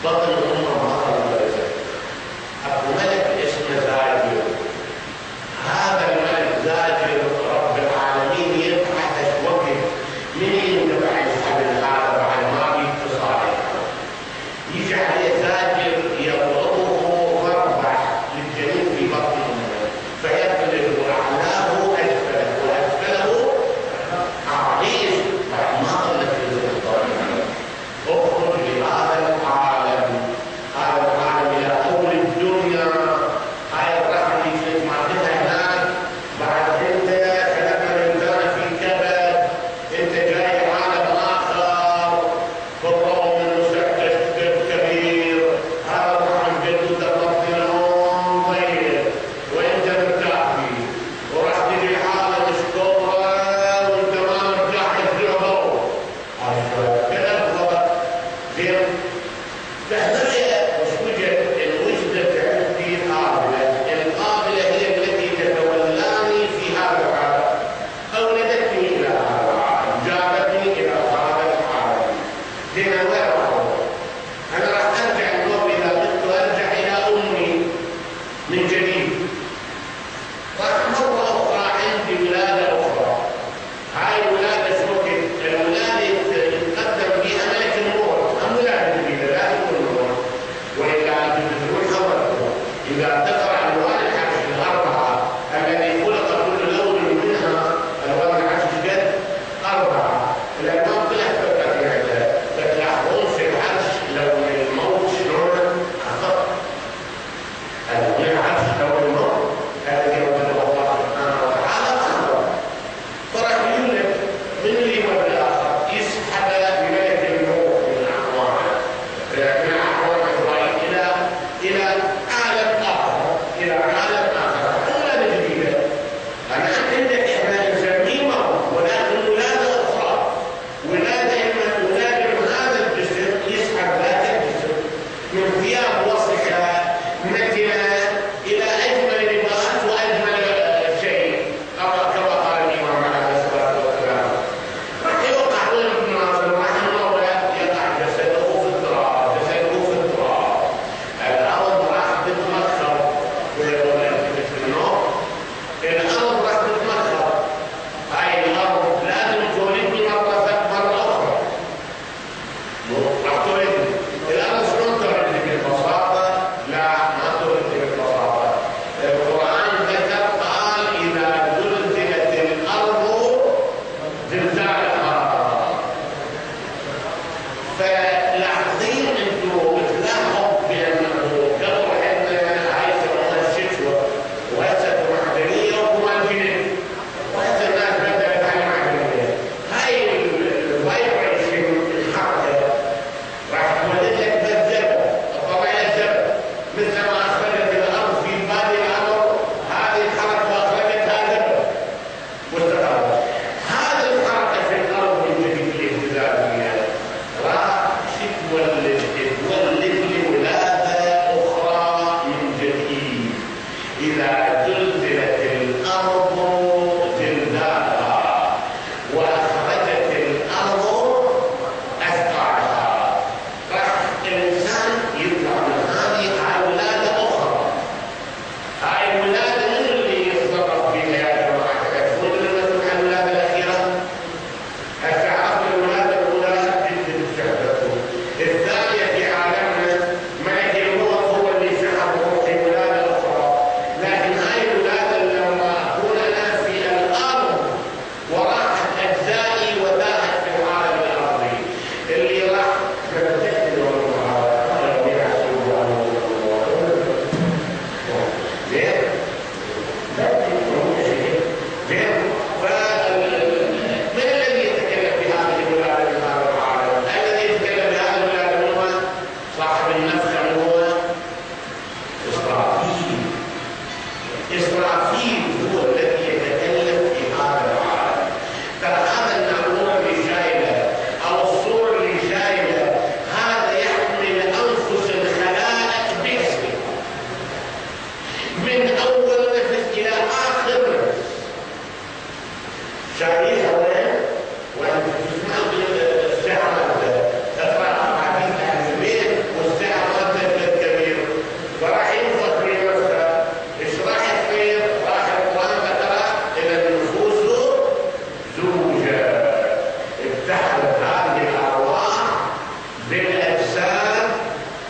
بطن الأمة مهر الملكة. أبو ملك اسمه زاجر. هذا الملك زاجر رب العالمين يبحث وقت من ينتبع الحبل هذا بعد ما بيتصال يجي عليه زاجر يضربه ضربة للجنين في بطن أمه فيقلب أعلاه أسفله وأسفله عريض ما قلت الطريق. اخرج لهذا العالم، هذا العالم إلى أول الدنيا. هاي الرحلة اللي كنت معرفتها هناك بعد أنت خلقنا الإنسان في كبد، أنت جاي عالم آخر بالرغم من مسكت كبير. هذا الرحم جد تطفي لهم ضيق وأنت مرتاح فيه، وراح تجي الحالة مشكورة وأنت ما مرتاح تجربه. كذا بالضبط. زين تحذرها مش وجدت عندي قابلة. القابلة هي التي تتولاني في هذا العالم، أولدتني إلى هذا العالم، جابتني إلى هذا العالم. زين وين راح أروح؟ أنا راح أرجع اليوم إذا كنت أرجع إلى أمي من جديد. راح مرة أخرى عندي ولادة أخرى. هاي الولادة شوكت الولادة يتقدم بها ملك الموت، أم ولادة جديدة لا تكون الموت، وإلا تدخلون حضرته. إذا تقرأ ألوان العرش الأربعة الذي خلق كل لون منها ألوان العرش قد 4. الألوان كلها تبقى في عدة، فتلاحظون في العرش لون الموت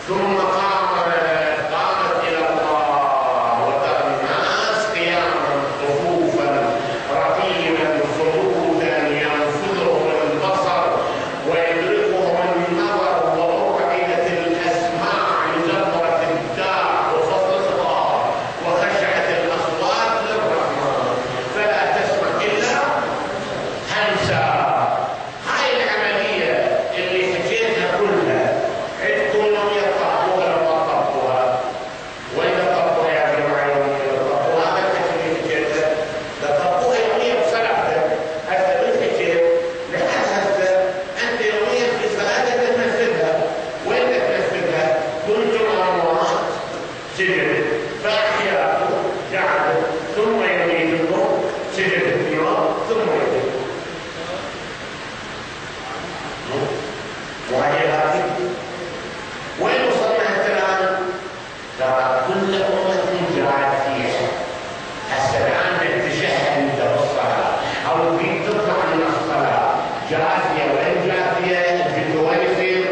ثم قامت إلى الله وترى الناس قياما صفوفا رقيبا صمودا ينفذهم البصر ويدركهم النظر ورعدت الأسماع لزمرة الداع وفصلها وخشعت الأصوات للرحمن فلا تسمع إلا همسا. هاي العملية اللي حكيتها كلها عندكم لم يطبقوها لما طبقوها وإذا طبقوها يا جماعة يوميا طبقوها هذا الحكي اللي حكيتها طبقوها يوميا بصلاة هسه بالحكي لحد هسه أنت يوميا في صلاتك تنفذها وين تنفذها؟ كنتم أموات سجدت فأحياكم قعدت ثم يميتكم سجدت ثم يميتكم وهي هذه وين وصلنا حتى الآن؟ ترى كل أمة جاثية هسه الآن باتجاه أنت بالصلاة أو في تطلع من الصلاة جاثية وين جاثية؟ الجد وين يصير؟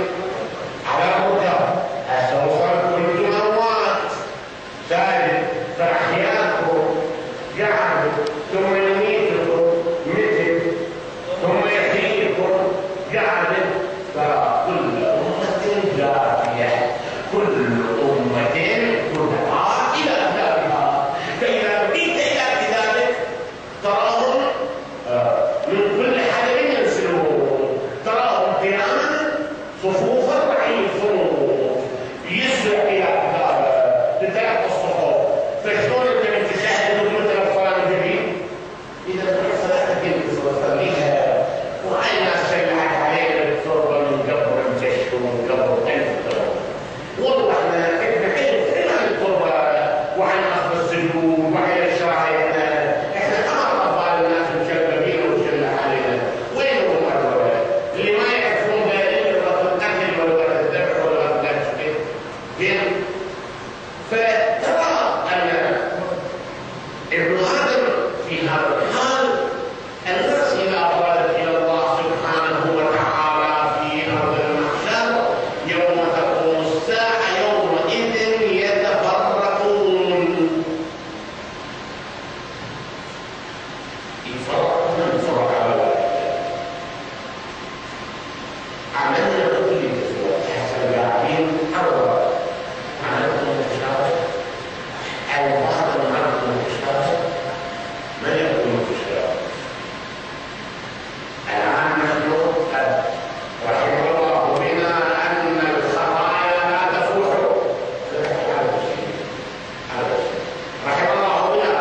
على الركب هسه وصل كنتم أموات ساجد فأحياكم قعد ثم يميتكم مثل ثم يحييكم قعد ترى كل أمة جاثية كل أمة كلها إلى أهلها فإذا بقيت إلى ذلك تراهم من كل حدب ينسلون تراهم قياما صفوفا رعي الصفوف يسرع إلى أهلها تتلقى الصفوف فشلون أنت من تشاهد مثل الصلاة الجديد إذا كنت صلاتك أنت تصليها وهاي الناس شجعت علينا بالتربة من قبل الجيش ومن قبل ألف وضحنا إحنا حين عن التربة وعن أخذ السجود وعن الشرائع إحنا أمر أطفال الناس مشببين ومشلح علينا وين هم هذول اللي ما يعرفون دليل القتل ولا الذبح ولا النفس كيف فترى أن ابن آدم في هذا الحال الناس إذا أرادت إلى الله سبحانه وتعالى في أرض المحشر يوم تقوم الساعة يومئذ يتفرقون يفرق على ذلك عملنا كل الأسبوع حسب اللاعبين أربعة عملكم متشابه أو بعض المعركة متشابه من يكون متشابه الآن نحن قد رحم الله بنا أن الخطايا لا تفوح رحم الله بنا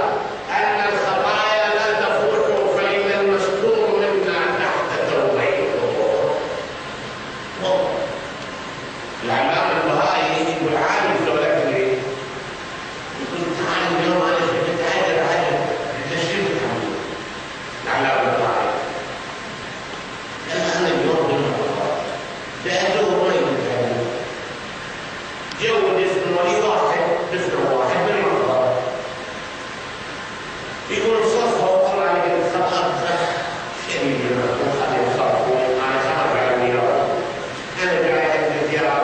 أن الخطايا لا تفوح فإن المستور منا تحت توبته العلامة البهائي والعالم دولة ليه يقول تعال اليوم أنا شفت حاجة لتشريف الحمد العلامة البهائي الآن اليوم بالمرة جاءته مريض الحمد جو دفن مريض واحد بالمرة يقول صرفه وطلع لي الخطأ شديد وخلي صرفه أنا خرج على الميراث أنا جاي عند الزيارة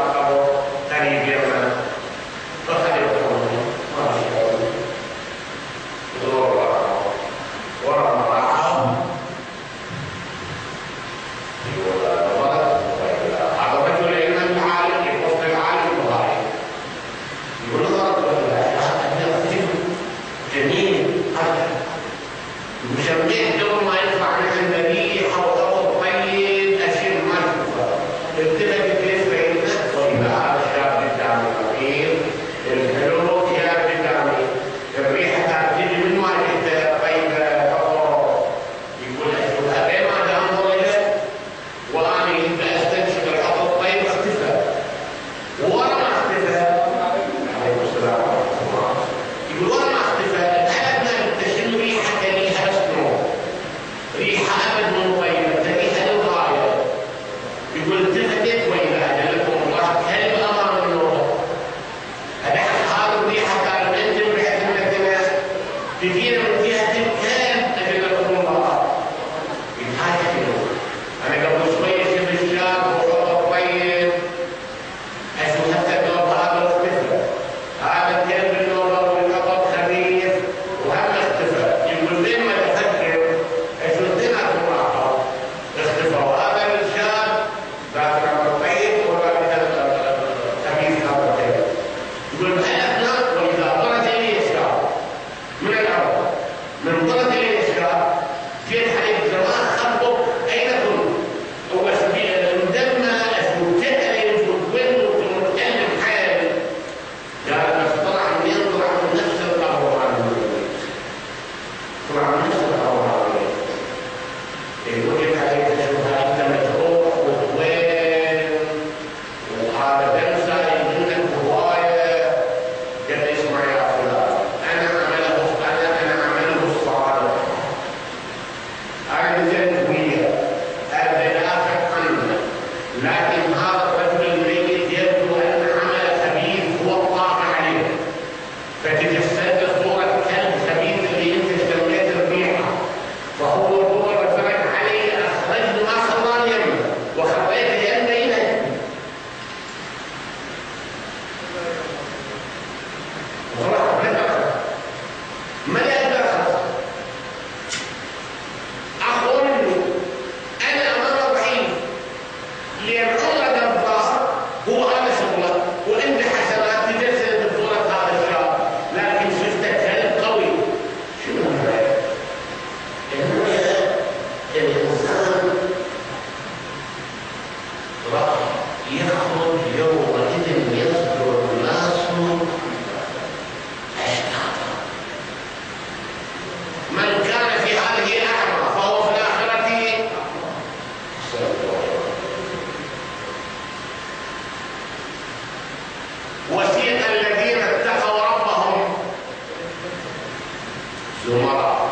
زمراء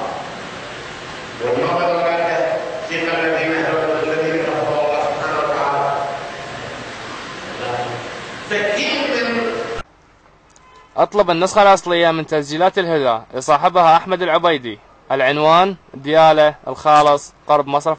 والنظر لك ثقة الذين كفروا الله سبحانه وتعالى. فكيف من أطلب النسخة الأصلية من تسجيلات الهدى لصاحبها أحمد العبيدي. العنوان ديالة الخالص، قرب مصرف